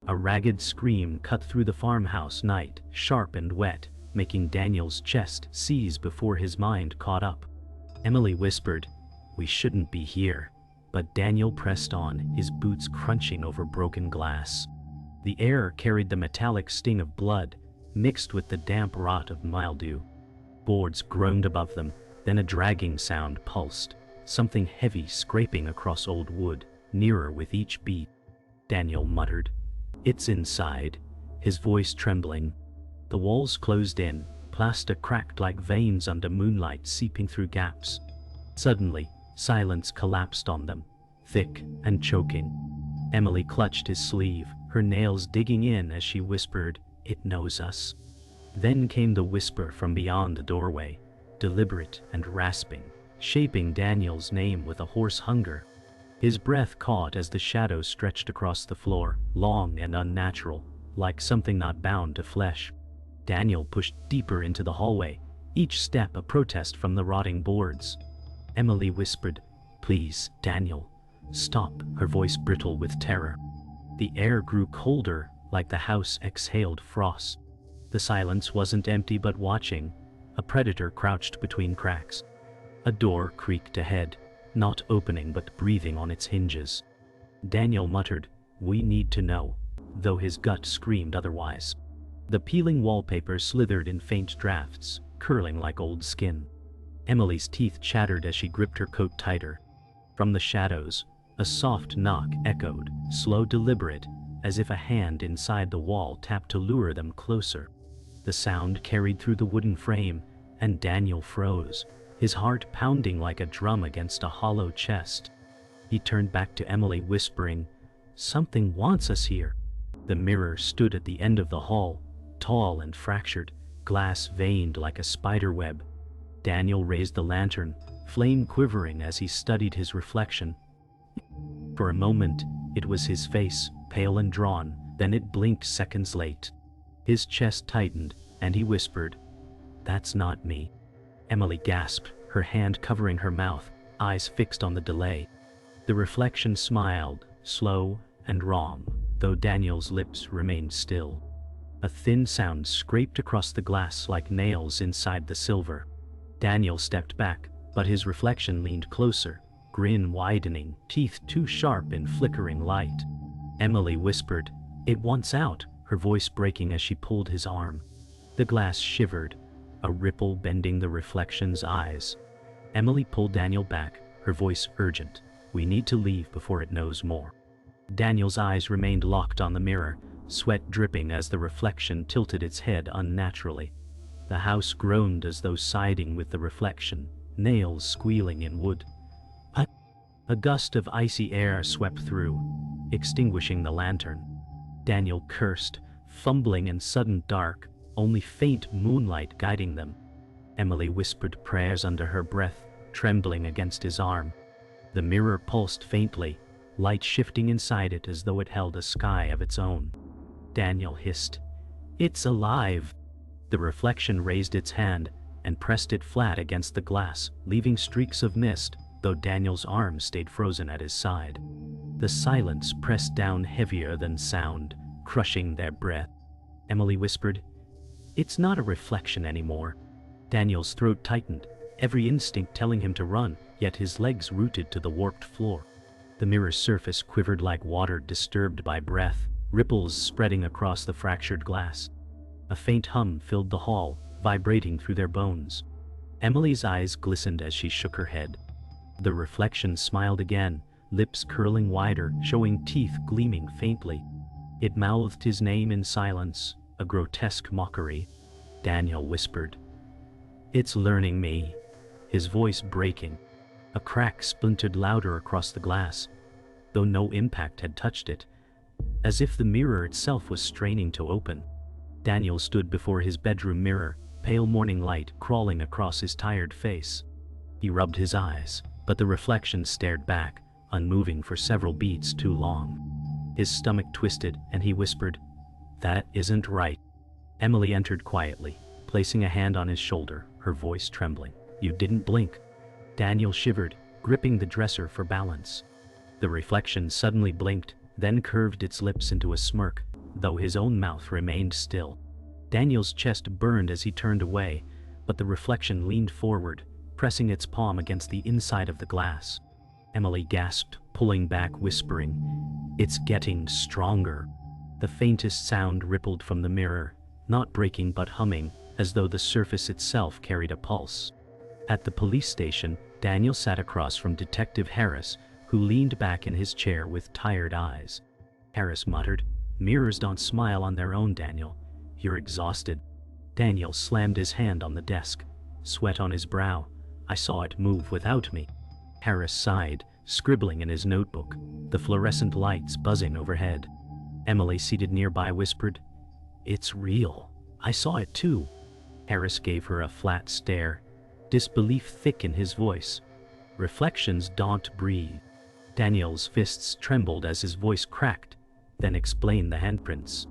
A ragged scream cut through the farmhouse night, sharp and wet, making Daniel's chest seize before his mind caught up. Emily whispered, "We shouldn't be here," but Daniel pressed on, his boots crunching over broken glass. The air carried the metallic sting of blood, mixed with the damp rot of mildew. Boards groaned above them, then a dragging sound pulsed, something heavy scraping across old wood, nearer with each beat. Daniel muttered, "It's inside," his voice trembling. The walls closed in, plaster cracked like veins under moonlight seeping through gaps. Suddenly, silence collapsed on them, thick and choking. Emily clutched his sleeve, her nails digging in as she whispered, "It knows us." Then came the whisper from beyond the doorway, deliberate and rasping, shaping Daniel's name with a hoarse hunger. His breath caught as the shadow stretched across the floor, long and unnatural, like something not bound to flesh. Daniel pushed deeper into the hallway, each step a protest from the rotting boards. Emily whispered, "Please, Daniel, stop," her voice brittle with terror. The air grew colder, like the house exhaled frost. The silence wasn't empty but watching. A predator crouched between cracks. A door creaked ahead, not opening but breathing on its hinges. Daniel muttered, "We need to know," though his gut screamed otherwise. The peeling wallpaper slithered in faint drafts, curling like old skin. Emily's teeth chattered as she gripped her coat tighter. From the shadows, a soft knock echoed, slow, deliberate, as if a hand inside the wall tapped to lure them closer. The sound carried through the wooden frame, and Daniel froze, his heart pounding like a drum against a hollow chest. He turned back to Emily, whispering, "Something wants us here." The mirror stood at the end of the hall, tall and fractured, glass veined like a spider web. Daniel raised the lantern, flame quivering as he studied his reflection. For a moment, it was his face, pale and drawn, then it blinked seconds late. His chest tightened, and he whispered, "That's not me." Emily gasped, her hand covering her mouth, eyes fixed on the delay. The reflection smiled, slow and wrong, though Daniel's lips remained still. A thin sound scraped across the glass like nails inside the silver. Daniel stepped back, but his reflection leaned closer, grin widening, teeth too sharp in flickering light. Emily whispered, "It wants out," her voice breaking as she pulled his arm. The glass shivered, a ripple bending the reflection's eyes. Emily pulled Daniel back, her voice urgent, "We need to leave before it knows more." Daniel's eyes remained locked on the mirror, sweat dripping as the reflection tilted its head unnaturally. The house groaned as though siding with the reflection, nails squealing in wood. A gust of icy air swept through, extinguishing the lantern. Daniel cursed, fumbling in sudden dark, only faint moonlight guiding them. Emily whispered prayers under her breath, trembling against his arm. The mirror pulsed faintly, light shifting inside it as though it held a sky of its own. Daniel hissed, "It's alive!" The reflection raised its hand and pressed it flat against the glass, leaving streaks of mist, though Daniel's arm stayed frozen at his side. The silence pressed down heavier than sound, crushing their breath. Emily whispered, "It's not a reflection anymore." Daniel's throat tightened, every instinct telling him to run, yet his legs rooted to the warped floor. The mirror's surface quivered like water disturbed by breath, ripples spreading across the fractured glass. A faint hum filled the hall, vibrating through their bones. Emily's eyes glistened as she shook her head. The reflection smiled again, lips curling wider, showing teeth gleaming faintly. It mouthed his name in silence, a grotesque mockery. Daniel whispered, "It's learning me," his voice breaking. A crack splintered louder across the glass, though no impact had touched it, as if the mirror itself was straining to open. Daniel stood before his bedroom mirror, pale morning light crawling across his tired face. He rubbed his eyes, but the reflection stared back, unmoving for several beats too long. His stomach twisted, and he whispered, "That isn't right." Emily entered quietly, placing a hand on his shoulder, her voice trembling. "You didn't blink." Daniel shivered, gripping the dresser for balance. The reflection suddenly blinked, then curved its lips into a smirk, though his own mouth remained still. Daniel's chest burned as he turned away, but the reflection leaned forward, pressing its palm against the inside of the glass. Emily gasped, pulling back, whispering, "It's getting stronger." The faintest sound rippled from the mirror, not breaking but humming, as though the surface itself carried a pulse. At the police station, Daniel sat across from Detective Harris, who leaned back in his chair with tired eyes. Harris muttered, "Mirrors don't smile on their own, Daniel. You're exhausted." Daniel slammed his hand on the desk, sweat on his brow. "I saw it move without me." Harris sighed, scribbling in his notebook, the fluorescent lights buzzing overhead. Emily, seated nearby, whispered, "It's real. I saw it too." Harris gave her a flat stare, disbelief thick in his voice. "Reflections don't breathe." Daniel's fists trembled as his voice cracked, then explained the handprints.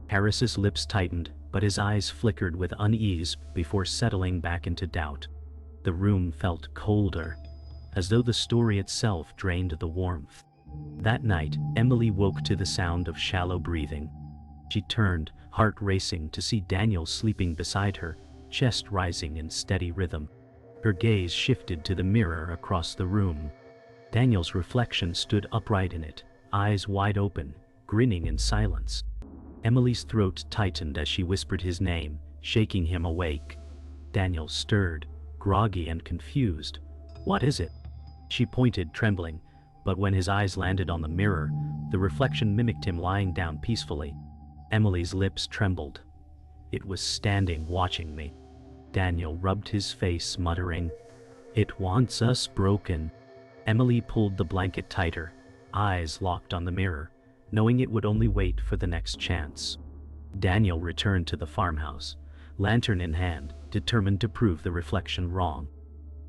Harris's lips tightened, but his eyes flickered with unease before settling back into doubt. The room felt colder, as though the story itself drained the warmth. That night, Emily woke to the sound of shallow breathing. She turned, heart racing, to see Daniel sleeping beside her, chest rising in steady rhythm. Her gaze shifted to the mirror across the room. Daniel's reflection stood upright in it, eyes wide open, grinning in silence. Emily's throat tightened as she whispered his name, shaking him awake. Daniel stirred, groggy and confused. "What is it?" She pointed, trembling, but when his eyes landed on the mirror, the reflection mimicked him lying down peacefully. Emily's lips trembled. "It was standing, watching me." Daniel rubbed his face, muttering, "It wants us broken." Emily pulled the blanket tighter, eyes locked on the mirror, knowing it would only wait for the next chance. Daniel returned to the farmhouse, lantern in hand, determined to prove the reflection wrong.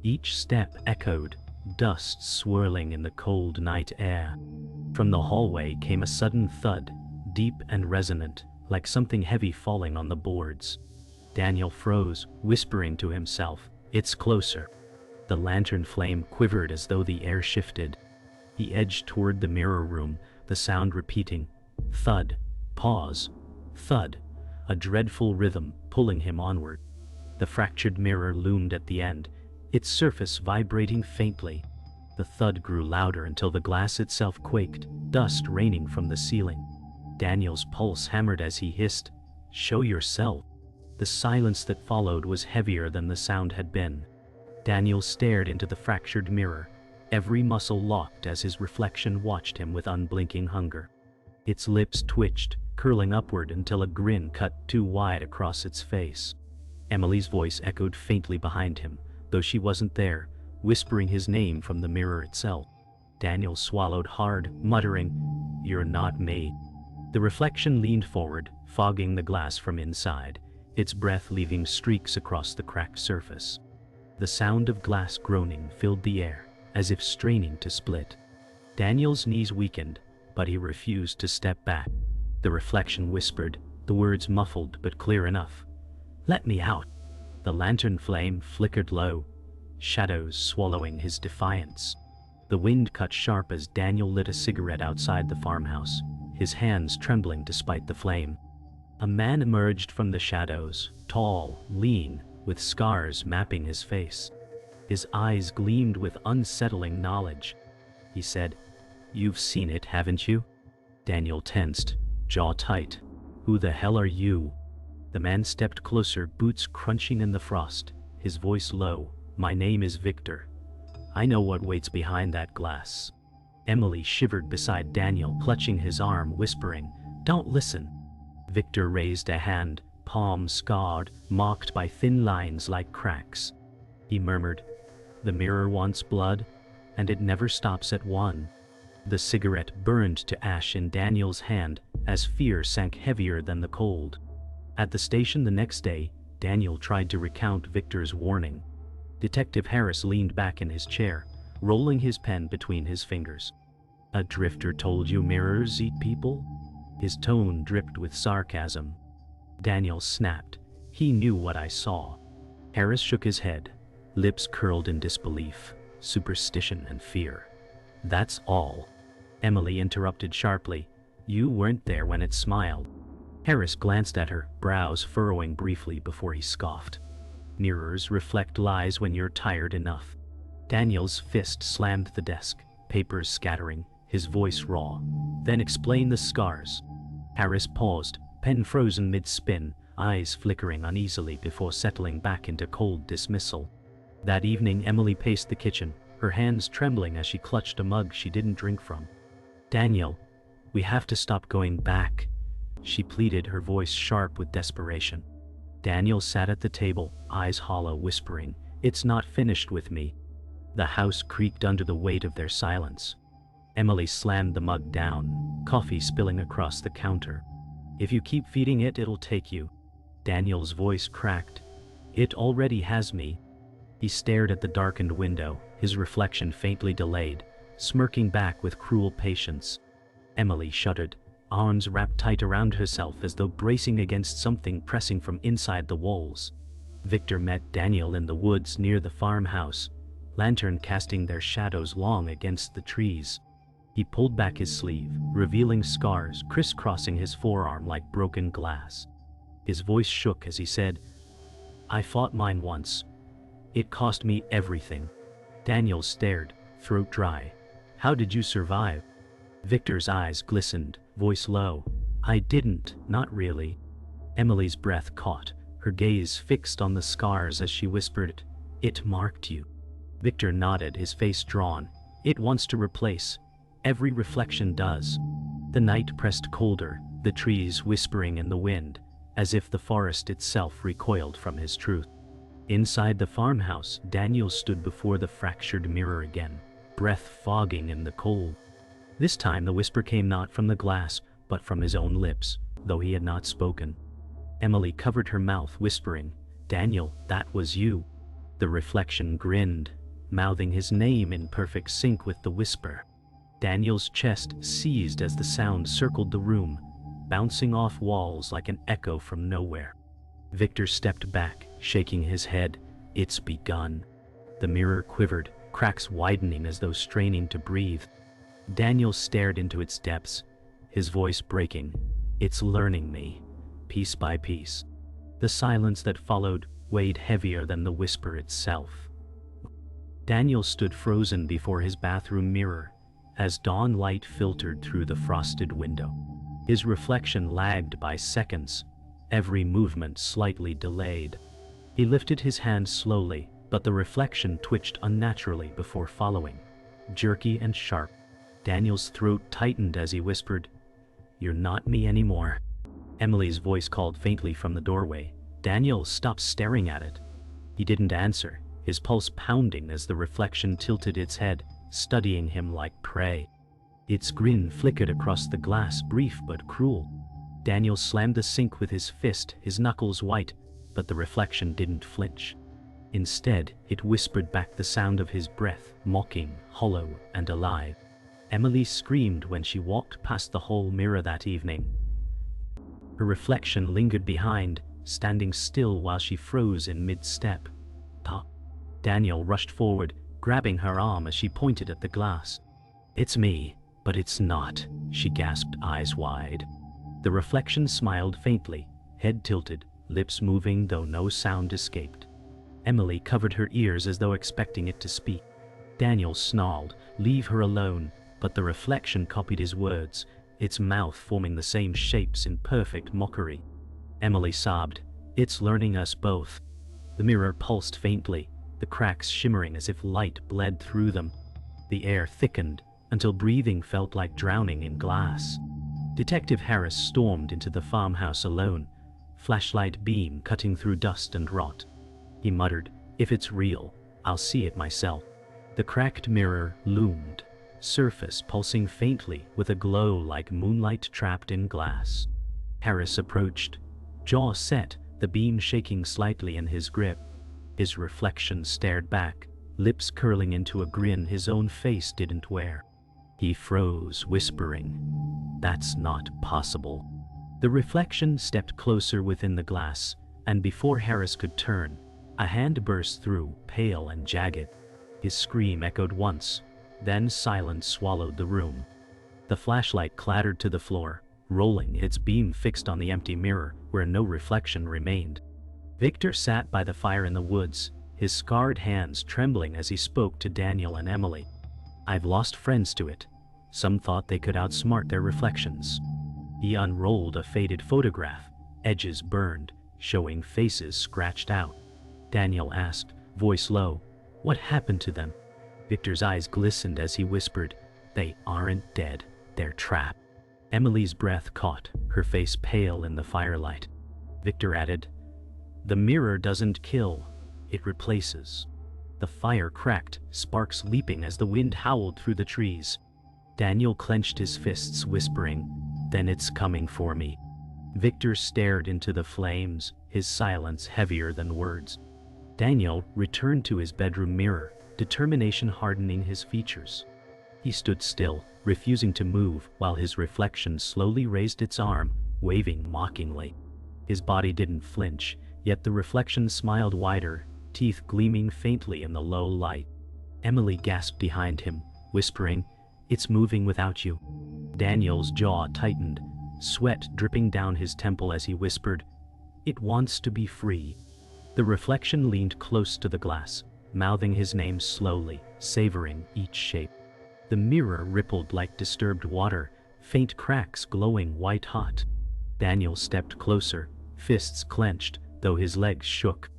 Each step echoed, dust swirling in the cold night air. From the hallway came a sudden thud, deep and resonant, like something heavy falling on the boards. Daniel froze, whispering to himself, "It's closer." The lantern flame quivered as though the air shifted. He edged toward the mirror room, the sound repeating, thud, pause, thud, a dreadful rhythm pulling him onward. The fractured mirror loomed at the end, its surface vibrating faintly. The thud grew louder until the glass itself quaked, dust raining from the ceiling. Daniel's pulse hammered as he hissed, "Show yourself." The silence that followed was heavier than the sound had been. Daniel stared into the fractured mirror, every muscle locked as his reflection watched him with unblinking hunger. Its lips twitched, curling upward until a grin cut too wide across its face. Emily's voice echoed faintly behind him, though she wasn't there, whispering his name from the mirror itself. Daniel swallowed hard, muttering, "You're not me." The reflection leaned forward, fogging the glass from inside, its breath leaving streaks across the cracked surface. The sound of glass groaning filled the air, as if straining to split. Daniel's knees weakened, but he refused to step back. The reflection whispered, the words muffled but clear enough. "Let me out." The lantern flame flickered low, shadows swallowing his defiance. The wind cut sharp as Daniel lit a cigarette outside the farmhouse, his hands trembling despite the flame. A man emerged from the shadows, tall, lean, with scars mapping his face. His eyes gleamed with unsettling knowledge. He said, "You've seen it, haven't you?" Daniel tensed, jaw tight. "Who the hell are you?" The man stepped closer, boots crunching in the frost, his voice low. "My name is Victor. I know what waits behind that glass." Emily shivered beside Daniel, clutching his arm, whispering, "Don't listen." Victor raised a hand, palm scarred, marked by thin lines like cracks. He murmured, "The mirror wants blood, and it never stops at one." The cigarette burned to ash in Daniel's hand as fear sank heavier than the cold. At the station the next day, Daniel tried to recount Victor's warning. Detective Harris leaned back in his chair, rolling his pen between his fingers. "A drifter told you mirrors eat people?" His tone dripped with sarcasm. Daniel snapped. "He knew what I saw." Harris shook his head, lips curled in disbelief, superstition and fear. "That's all." Emily interrupted sharply. "You weren't there when it smiled." Harris glanced at her, brows furrowing briefly before he scoffed. Mirrors reflect lies when you're tired enough. Daniel's fist slammed the desk, papers scattering, his voice raw. Then explain the scars. Harris paused, pen frozen mid-spin, eyes flickering uneasily before settling back into cold dismissal. That evening Emily paced the kitchen, her hands trembling as she clutched a mug she didn't drink from. "Daniel, we have to stop going back," she pleaded, her voice sharp with desperation. Daniel sat at the table, eyes hollow, whispering, "It's not finished with me." The house creaked under the weight of their silence. Emily slammed the mug down, coffee spilling across the counter. "If you keep feeding it, it'll take you." Daniel's voice cracked. "It already has me." He stared at the darkened window, his reflection faintly delayed, smirking back with cruel patience. Emily shuddered, arms wrapped tight around herself as though bracing against something pressing from inside the walls. Victor met Daniel in the woods near the farmhouse, lantern casting their shadows long against the trees. He pulled back his sleeve, revealing scars crisscrossing his forearm like broken glass. His voice shook as he said, "I fought mine once. It cost me everything." Daniel stared, throat dry. "How did you survive?" Victor's eyes glistened, voice low. "I didn't, not really." Emily's breath caught, her gaze fixed on the scars as she whispered, "It marked you." Victor nodded, his face drawn. "It wants to replace. Every reflection does." The night pressed colder, the trees whispering in the wind, as if the forest itself recoiled from his truth. Inside the farmhouse, Daniel stood before the fractured mirror again, breath fogging in the cold. This time the whisper came not from the glass, but from his own lips, though he had not spoken. Emily covered her mouth, whispering, "Daniel, that was you." The reflection grinned, mouthing his name in perfect sync with the whisper. Daniel's chest seized as the sound circled the room, bouncing off walls like an echo from nowhere. Victor stepped back, shaking his head. "It's begun." The mirror quivered, cracks widening as though straining to breathe. Daniel stared into its depths, his voice breaking. "It's learning me, piece by piece." The silence that followed weighed heavier than the whisper itself. Daniel stood frozen before his bathroom mirror, as dawn light filtered through the frosted window. His reflection lagged by seconds, every movement slightly delayed. He lifted his hand slowly, but the reflection twitched unnaturally before following, jerky and sharp. Daniel's throat tightened as he whispered, "You're not me anymore." Emily's voice called faintly from the doorway. Daniel stopped staring at it. He didn't answer, his pulse pounding as the reflection tilted its head, studying him like prey. Its grin flickered across the glass, brief but cruel. Daniel slammed the sink with his fist, his knuckles white, but the reflection didn't flinch. Instead, it whispered back the sound of his breath, mocking, hollow, and alive. Emily screamed when she walked past the hall mirror that evening. Her reflection lingered behind, standing still while she froze in mid-step. "Pa." Daniel rushed forward, grabbing her arm as she pointed at the glass. "It's me, but it's not," she gasped, eyes wide. The reflection smiled faintly, head tilted, lips moving though no sound escaped. Emily covered her ears as though expecting it to speak. Daniel snarled, "Leave her alone," but the reflection copied his words, its mouth forming the same shapes in perfect mockery. Emily sobbed, "It's learning us both." The mirror pulsed faintly, the cracks shimmering as if light bled through them. The air thickened until breathing felt like drowning in glass. Detective Harris stormed into the farmhouse alone, flashlight beam cutting through dust and rot. He muttered, "If it's real, I'll see it myself." The cracked mirror loomed, surface pulsing faintly with a glow like moonlight trapped in glass. Harris approached, jaw set, the beam shaking slightly in his grip. His reflection stared back, lips curling into a grin his own face didn't wear. He froze, whispering, "That's not possible." The reflection stepped closer within the glass, and before Harris could turn, a hand burst through, pale and jagged. His scream echoed once, then silence swallowed the room. The flashlight clattered to the floor, rolling, its beam fixed on the empty mirror where no reflection remained. Victor sat by the fire in the woods, his scarred hands trembling as he spoke to Daniel and Emily. "I've lost friends to it. Some thought they could outsmart their reflections." He unrolled a faded photograph, edges burned, showing faces scratched out. Daniel asked, voice low, "What happened to them?" Victor's eyes glistened as he whispered, "They aren't dead, they're trapped." Emily's breath caught, her face pale in the firelight. Victor added, "The mirror doesn't kill, it replaces." The fire cracked, sparks leaping as the wind howled through the trees. Daniel clenched his fists, whispering, "Then it's coming for me." Victor stared into the flames, his silence heavier than words. Daniel returned to his bedroom mirror, determination hardening his features. He stood still, refusing to move, while his reflection slowly raised its arm, waving mockingly. His body didn't flinch, yet the reflection smiled wider, teeth gleaming faintly in the low light. Emily gasped behind him, whispering, "It's moving without you." Daniel's jaw tightened, sweat dripping down his temple as he whispered, "It wants to be free." The reflection leaned close to the glass, mouthing his name slowly, savoring each shape. The mirror rippled like disturbed water, faint cracks glowing white-hot. Daniel stepped closer, fists clenched, though his legs shook.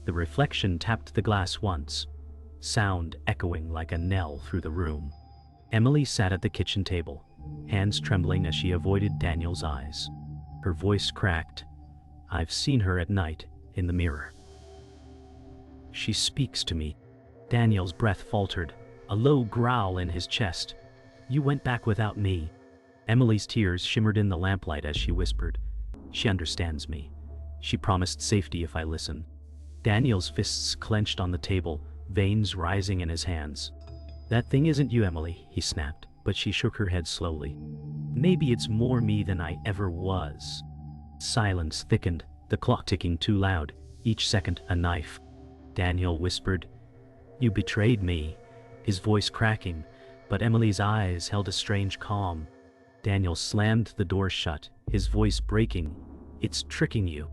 The reflection tapped the glass once, sound echoing like a knell through the room. Emily sat at the kitchen table, hands trembling as she avoided Daniel's eyes. Her voice cracked. "I've seen her at night, in the mirror. She speaks to me." Daniel's breath faltered, a low growl in his chest. "You went back without me." Emily's tears shimmered in the lamplight as she whispered, "She understands me. She promised safety if I listen." Daniel's fists clenched on the table, veins rising in his hands. "That thing isn't you, Emily," he snapped, but she shook her head slowly. "Maybe it's more me than I ever was." Silence thickened, the clock ticking too loud, each second a knife. Daniel whispered, "You betrayed me," his voice cracking, but Emily's eyes held a strange calm. Daniel slammed the door shut, his voice breaking, "It's tricking you."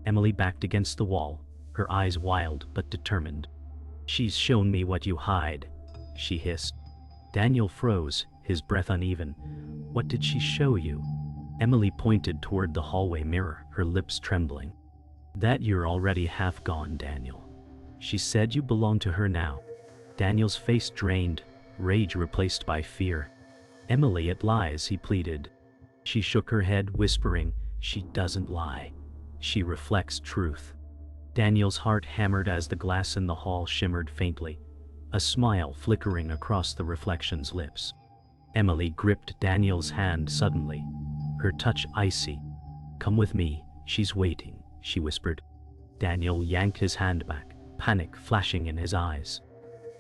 Emily backed against the wall, her eyes wild but determined. "She's shown me what you hide," she hissed. Daniel froze, his breath uneven. "What did she show you?" Emily pointed toward the hallway mirror, her lips trembling. "That you're already half gone, Daniel. She said you belong to her now." Daniel's face drained, rage replaced by fear. "Emily, it lies," he pleaded. She shook her head, whispering, "She doesn't lie. She reflects truth." Daniel's heart hammered as the glass in the hall shimmered faintly, a smile flickering across the reflection's lips. Emily gripped Daniel's hand suddenly, her touch icy. "Come with me, she's waiting," she whispered. Daniel yanked his hand back, panic flashing in his eyes.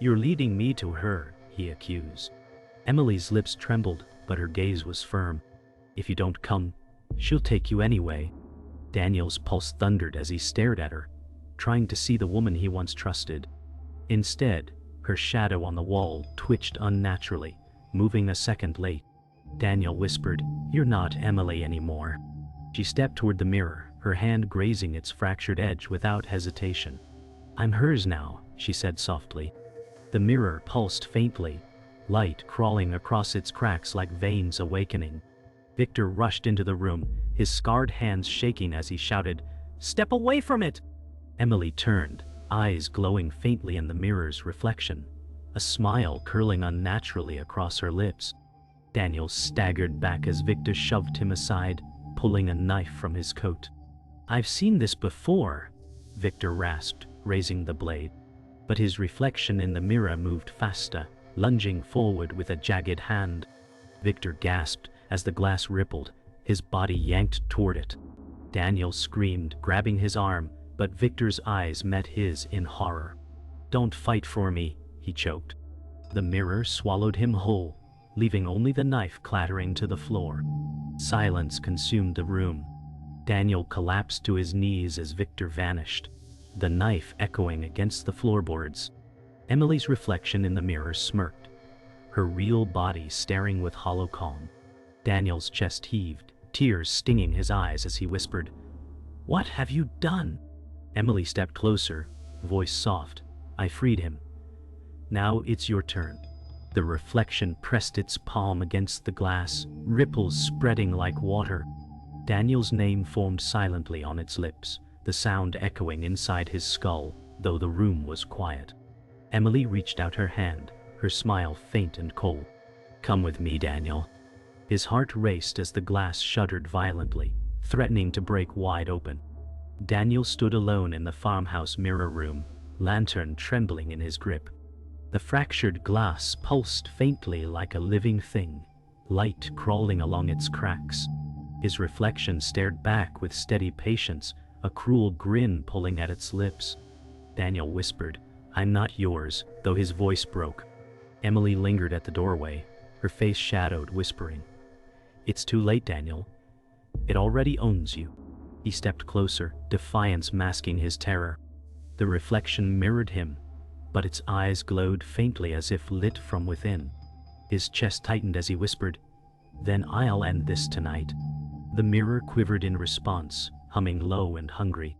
"You're leading me to her," he accused. Emily's lips trembled, but her gaze was firm. "If you don't come, she'll take you anyway." Daniel's pulse thundered as he stared at her, trying to see the woman he once trusted. Instead, her shadow on the wall twitched unnaturally, moving a second late. Daniel whispered, "You're not Emily anymore." She stepped toward the mirror, her hand grazing its fractured edge without hesitation. "I'm hers now," she said softly. The mirror pulsed faintly, light crawling across its cracks like veins awakening. Victor rushed into the room, his scarred hands shaking as he shouted, "Step away from it!" Emily turned, eyes glowing faintly in the mirror's reflection, a smile curling unnaturally across her lips. Daniel staggered back as Victor shoved him aside, pulling a knife from his coat. "I've seen this before," Victor rasped, raising the blade. But his reflection in the mirror moved faster, lunging forward with a jagged hand. Victor gasped as the glass rippled, his body yanked toward it. Daniel screamed, grabbing his arm, but Victor's eyes met his in horror. "Don't fight for me," he choked. The mirror swallowed him whole, leaving only the knife clattering to the floor. Silence consumed the room. Daniel collapsed to his knees as Victor vanished, the knife echoing against the floorboards. Emily's reflection in the mirror smirked, her real body staring with hollow calm. Daniel's chest heaved, tears stinging his eyes as he whispered, "What have you done?" Emily stepped closer, voice soft. "I freed him. Now it's your turn." The reflection pressed its palm against the glass, ripples spreading like water. Daniel's name formed silently on its lips, the sound echoing inside his skull, though the room was quiet. Emily reached out her hand, her smile faint and cold. "Come with me, Daniel." His heart raced as the glass shuddered violently, threatening to break wide open. Daniel stood alone in the farmhouse mirror room, lantern trembling in his grip. The fractured glass pulsed faintly like a living thing, light crawling along its cracks. His reflection stared back with steady patience, a cruel grin pulling at its lips. Daniel whispered, "I'm not yours," though his voice broke. Emily lingered at the doorway, her face shadowed, whispering, "It's too late, Daniel. It already owns you." He stepped closer, defiance masking his terror. The reflection mirrored him, but its eyes glowed faintly as if lit from within. His chest tightened as he whispered, "Then I'll end this tonight." The mirror quivered in response, humming low and hungry.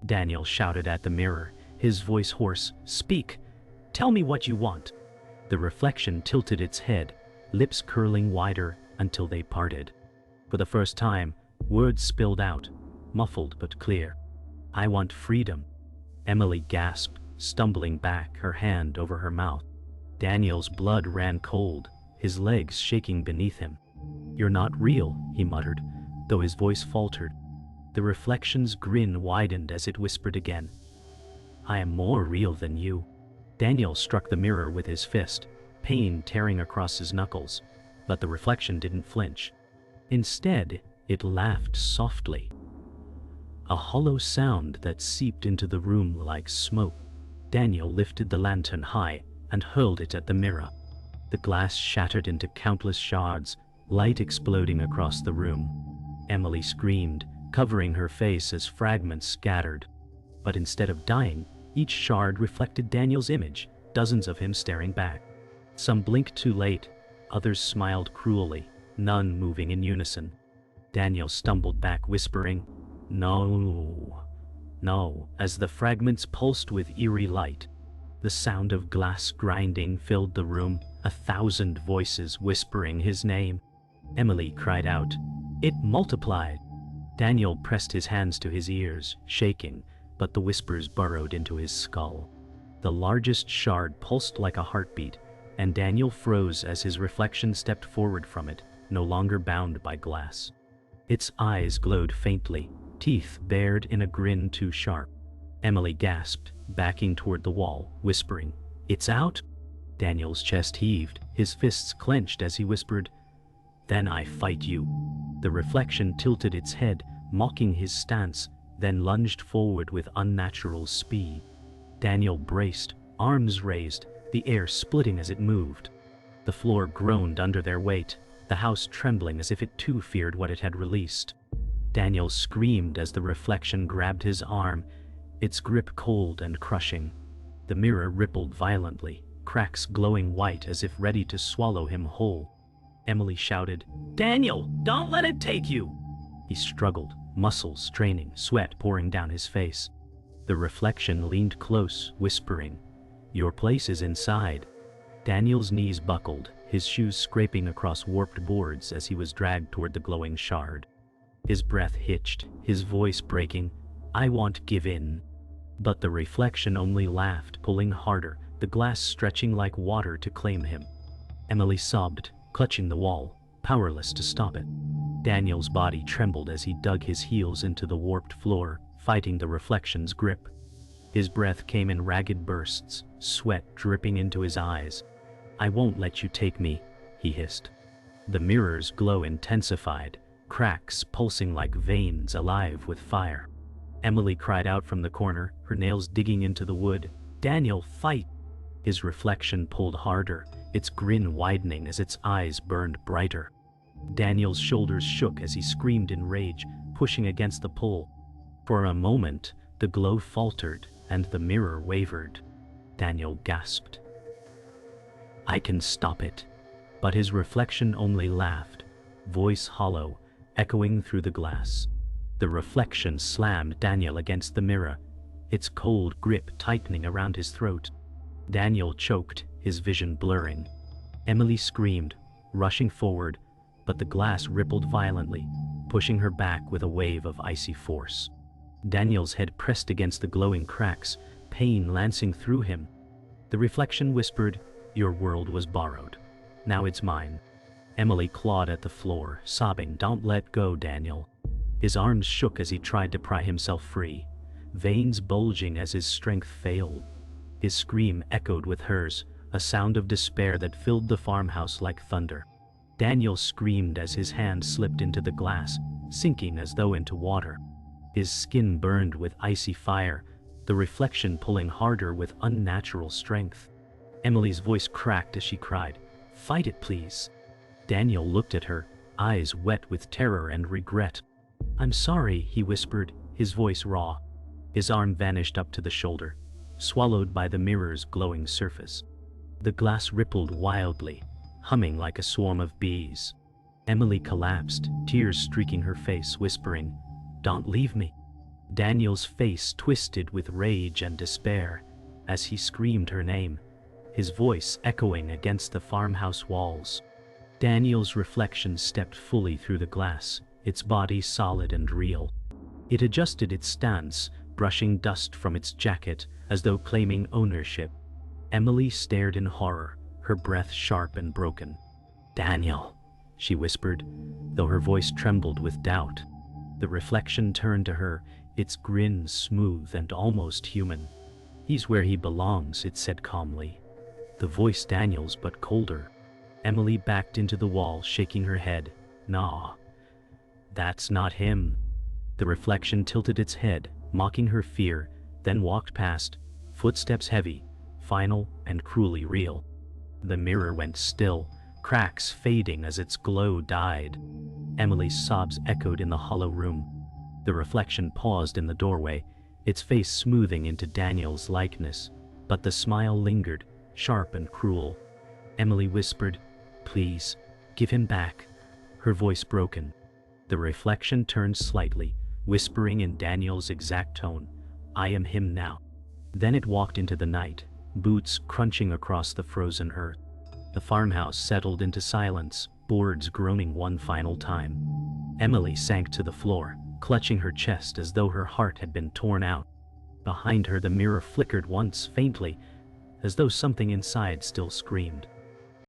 Daniel shouted at the mirror, his voice hoarse, "Speak! Tell me what you want." The reflection tilted its head, lips curling wider until they parted. For the first time, words spilled out, muffled but clear. "I want freedom." Emily gasped, stumbling back, her hand over her mouth. Daniel's blood ran cold, his legs shaking beneath him. "You're not real," he muttered, though his voice faltered. The reflection's grin widened as it whispered again, "I am more real than you." Daniel struck the mirror with his fist, pain tearing across his knuckles, but the reflection didn't flinch. Instead, it laughed softly, a hollow sound that seeped into the room like smoke. Daniel lifted the lantern high and hurled it at the mirror. The glass shattered into countless shards, light exploding across the room. Emily screamed, covering her face as fragments scattered. But instead of dying, each shard reflected Daniel's image, dozens of him staring back. Some blinked too late, others smiled cruelly, none moving in unison. Daniel stumbled back, whispering, "No, no," as the fragments pulsed with eerie light. The sound of glass grinding filled the room, 1,000 voices whispering his name. Emily cried out. It multiplied. Daniel pressed his hands to his ears, shaking, but the whispers burrowed into his skull. The largest shard pulsed like a heartbeat, and Daniel froze as his reflection stepped forward from it, no longer bound by glass. Its eyes glowed faintly, teeth bared in a grin too sharp. Emily gasped, backing toward the wall, whispering, "It's out?" Daniel's chest heaved, his fists clenched as he whispered, "Then I fight you." The reflection tilted its head, mocking his stance, then lunged forward with unnatural speed. Daniel braced, arms raised, the air splitting as it moved. The floor groaned under their weight, the house trembling as if it too feared what it had released. Daniel screamed as the reflection grabbed his arm, its grip cold and crushing. The mirror rippled violently, cracks glowing white as if ready to swallow him whole. Emily shouted, "Daniel, don't let it take you!" He struggled, muscles straining, sweat pouring down his face. The reflection leaned close, whispering, "Your place is inside." Daniel's knees buckled, his shoes scraping across warped boards as he was dragged toward the glowing shard. His breath hitched, his voice breaking, "I won't give in." But the reflection only laughed, pulling harder, the glass stretching like water to claim him. Emily sobbed, clutching the wall, powerless to stop it. Daniel's body trembled as he dug his heels into the warped floor, fighting the reflection's grip. His breath came in ragged bursts, sweat dripping into his eyes. "I won't let you take me," he hissed. The mirror's glow intensified, cracks pulsing like veins alive with fire. Emily cried out from the corner, her nails digging into the wood, "Daniel, fight!" His reflection pulled harder, its grin widening as its eyes burned brighter. Daniel's shoulders shook as he screamed in rage, pushing against the pull. For a moment, the glow faltered and the mirror wavered. Daniel gasped, "I can stop it." But his reflection only laughed, voice hollow, echoing through the glass. The reflection slammed Daniel against the mirror, its cold grip tightening around his throat. Daniel choked, his vision blurring. Emily screamed, rushing forward, but the glass rippled violently, pushing her back with a wave of icy force. Daniel's head pressed against the glowing cracks, pain lancing through him. The reflection whispered, "Your world was borrowed. Now it's mine." Emily clawed at the floor, sobbing, "Don't let go, Daniel." His arms shook as he tried to pry himself free, veins bulging as his strength failed. His scream echoed with hers, a sound of despair that filled the farmhouse like thunder. Daniel screamed as his hand slipped into the glass, sinking as though into water. His skin burned with icy fire, the reflection pulling harder with unnatural strength. Emily's voice cracked as she cried, "Fight it, please." Daniel looked at her, eyes wet with terror and regret. "I'm sorry," he whispered, his voice raw. His arm vanished up to the shoulder, swallowed by the mirror's glowing surface. The glass rippled wildly, humming like a swarm of bees. Emily collapsed, tears streaking her face, whispering, "Don't leave me." Daniel's face twisted with rage and despair as he screamed her name, his voice echoing against the farmhouse walls. Daniel's reflection stepped fully through the glass, its body solid and real. It adjusted its stance, brushing dust from its jacket as though claiming ownership. Emily stared in horror, her breath sharp and broken. "Daniel," she whispered, though her voice trembled with doubt. The reflection turned to her, its grin smooth and almost human. "He's where he belongs," it said calmly. The voice Daniel's but colder. Emily backed into the wall, shaking her head. "Nah, that's not him." The reflection tilted its head, mocking her fear, then walked past, footsteps heavy, final and cruelly real. The mirror went still, cracks fading as its glow died. Emily's sobs echoed in the hollow room. The reflection paused in the doorway, its face smoothing into Daniel's likeness, but the smile lingered, sharp and cruel. Emily whispered, "Please, give him back," her voice broken. The reflection turned slightly, whispering in Daniel's exact tone, "I am him now." Then it walked into the night, boots crunching across the frozen earth. The farmhouse settled into silence, boards groaning one final time. Emily sank to the floor, clutching her chest as though her heart had been torn out. Behind her the mirror flickered once faintly, as though something inside still screamed.